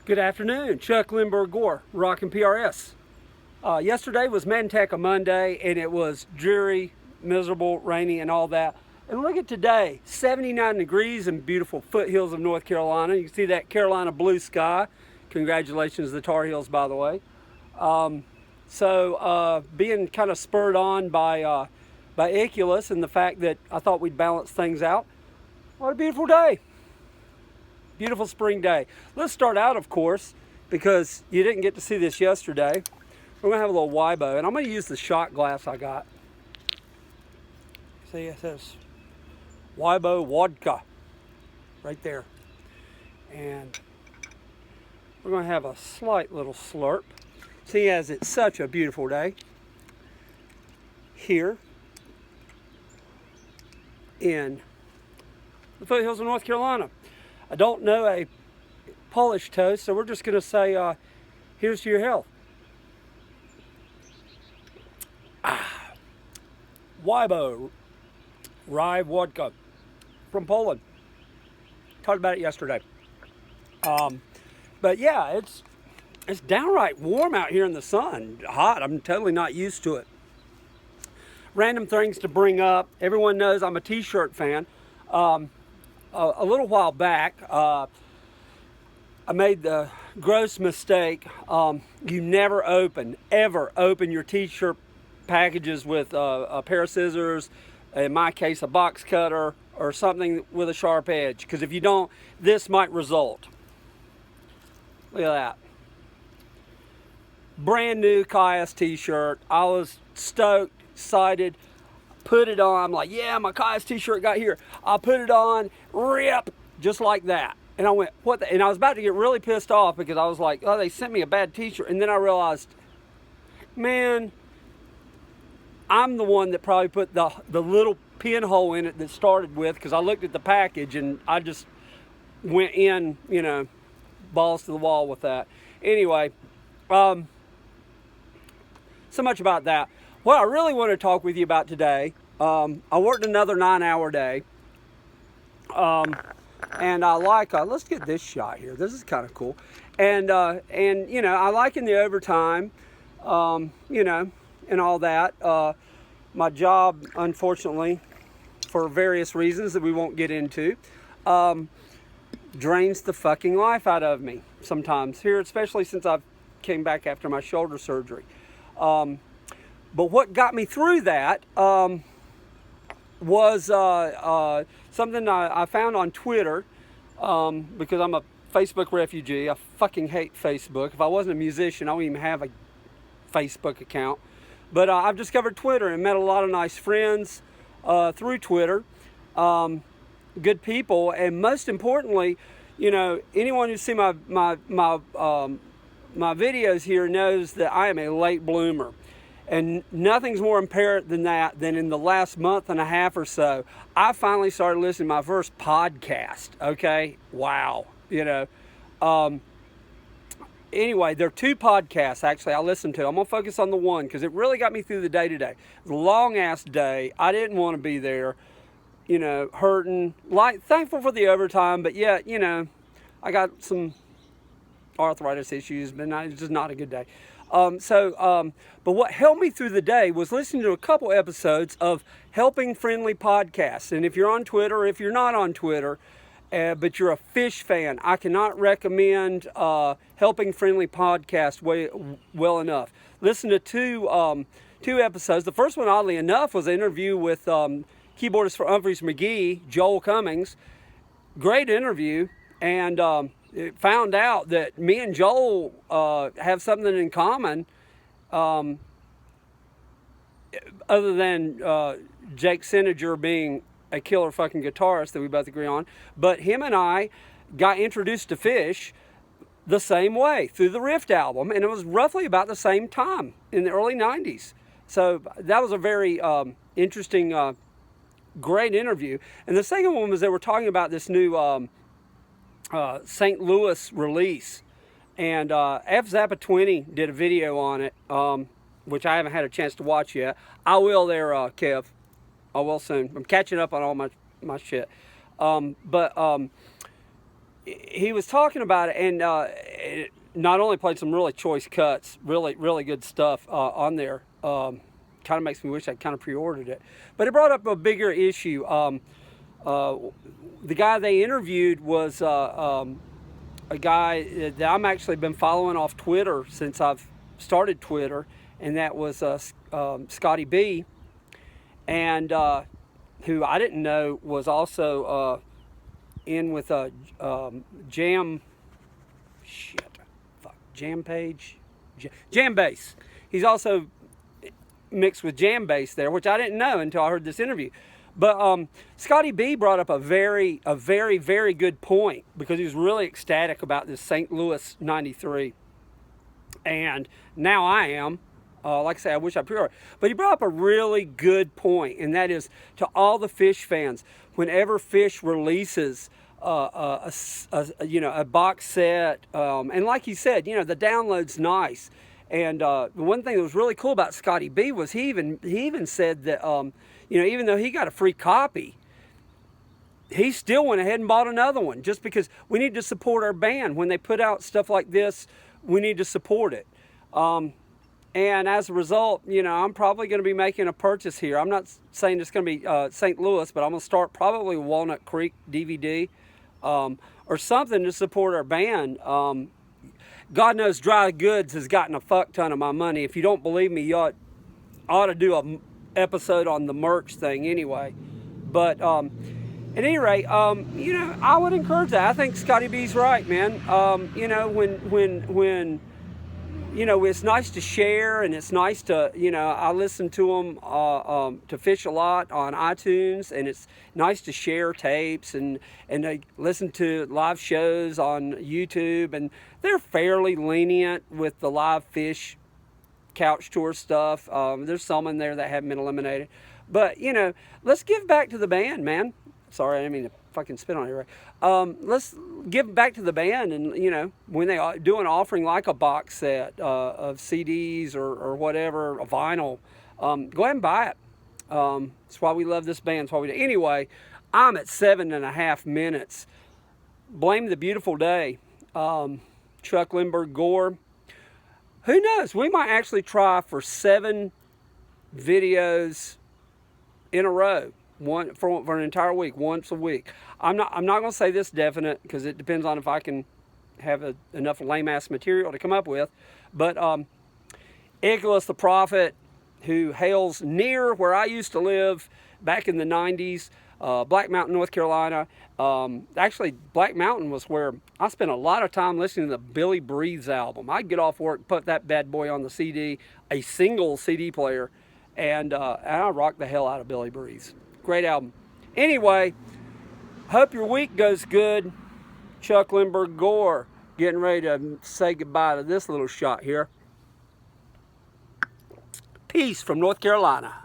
Good afternoon, Chuck Lindbergh Gore, rockin' PRS. Yesterday was Manteca Monday, and it was dreary, miserable, rainy, and all that. And look at today, 79 degrees in beautiful foothills of North Carolina. You can see that Carolina blue sky. Congratulations to the Tar Heels, by the way. Being kind of spurred on by Iculus and the fact that I thought we'd balance things out. What a beautiful day. Beautiful spring day. Let's start out, of course, because you didn't get to see this yesterday. We're going to have a little Weibo, and I'm going to use the shot glass I got. See, it says Weibo Vodka right there. And we're going to have a slight little slurp. See, as it's such a beautiful day here in the foothills of North Carolina. I don't know a Polish toast, so we're just going to say, here's to your health. Weibo Rye Vodka from Poland. Talked about it yesterday. But yeah, it's downright warm out here in the sun. Hot. I'm totally not used to it. Random things to bring up. Everyone knows I'm a t-shirt fan. A little while back, I made the gross mistake. You never ever open your t-shirt packages with a pair of scissors, in my case a box cutter, or something with a sharp edge. Because if you don't, this might result. Look at that. Brand new Caius t-shirt. I was stoked, excited. Put it on. I'm like, yeah, my Caius t-shirt got here. I put it on, rip, just like that. And I went, what the? And I was about to get really pissed off because I was like, oh, they sent me a bad t-shirt. And then I realized, man, I'm the one that probably put the little pinhole in it that started with, because I looked at the package and I just went in, balls to the wall with that. Anyway, so much about that. What I really want to talk with you about today, I worked another 9-hour day, and I like, let's get this shot here. This is kind of cool. And I like in the overtime, and all that. My job, unfortunately, for various reasons that we won't get into, drains the fucking life out of me sometimes here, especially since I came back after my shoulder surgery. But what got me through that was something I found on Twitter, because I'm a Facebook refugee. I fucking hate Facebook. If I wasn't a musician, I wouldn't even have a Facebook account. But I've discovered Twitter and met a lot of nice friends through Twitter, good people, and most importantly, anyone who's seen my videos here knows that I am a late bloomer. And nothing's more apparent than that, than in the last month and a half or so, I finally started listening to my first podcast, okay? Wow, Anyway, there are two podcasts, actually, I listened to. I'm going to focus on the one, because it really got me through the day today. It was a long-ass day. I didn't want to be there, hurting. Thankful for the overtime, but yet, I got some arthritis issues, but it's just not a good day. But what helped me through the day was listening to a couple episodes of Helping Friendly podcasts. And if you're on Twitter, if you're not on Twitter, but you're a Phish fan, I cannot recommend Helping Friendly podcast well enough. Listen to two episodes. The first one, oddly enough, was an interview with keyboardist for Humphreys McGee, Joel Cummings. Great interview, and found out that me and Joel have something in common, other than Jake Senager being a killer fucking guitarist that we both agree on. But him and I got introduced to Phish the same way, through the Rift album, and it was roughly about the same time, in the early 90s. So that was a very interesting, great interview. And the second one was they were talking about this new St. Louis release, and F Zappa 20 did a video on it, which I haven't had a chance to watch yet. I will there, Kev. I will soon. I'm catching up on all my shit. he was talking about it, and it not only played some really choice cuts, really good stuff on there. Kind of makes me wish I'd kind of pre-ordered it, but it brought up a bigger issue. The guy they interviewed was a guy that I'm actually been following off Twitter since I've started Twitter, and that was ScottyB, and who I didn't know was also in with Jam Bass. He's also mixed with Jam Bass there, which I didn't know until I heard this interview. But ScottyB brought up a very good point, because he was really ecstatic about this St. Louis 93. And now I am. Like I say, I wish I pre-ordered. But he brought up a really good point, and that is to all the Phish fans, whenever Phish releases a box set, and like he said, the download's nice. And the one thing that was really cool about ScottyB was he even said that even though he got a free copy, he still went ahead and bought another one, just because we need to support our band. When they put out stuff like this, we need to support it. And as a result, I'm probably going to be making a purchase here. I'm not saying it's going to be St. Louis, but I'm going to start probably Walnut Creek DVD or something to support our band. God knows Dry Goods has gotten a fuck ton of my money. If you don't believe me, you ought to do an episode on the merch thing anyway. But at any rate, I would encourage that. I think ScottyB's right, man. When it's nice to share, and it's nice to, I listen to them, to Phish a lot on iTunes, and it's nice to share tapes and I listen to live shows on YouTube, and they're fairly lenient with the live Phish couch tour stuff. There's some in there that haven't been eliminated, but let's give back to the band, man. Sorry, I didn't mean to fucking spit on it, right? Let's give back to the band, and when they do an offering like a box set of CDs or whatever, a vinyl, go ahead and buy it. That's why we love this band. That's why we do. Anyway, I'm at 7.5 minutes. Blame the Beautiful Day. Chuck Lindbergh Gore. Who knows? We might actually try for 7 videos in a row. One for an entire week, once a week. I'm not going to say this definite, because it depends on if I can have enough lame ass material to come up with. But Icarus the Prophet, who hails near where I used to live back in the 90s, Black Mountain, North Carolina. Actually, Black Mountain was where I spent a lot of time listening to the Billy Breathes album. I'd get off work, put that bad boy on the CD, a single CD player, and I rocked the hell out of Billy Breathes. Great album. Anyway, hope your week goes good. Chuck Lindbergh Gore, getting ready to say goodbye to this little shot here. Peace from North Carolina.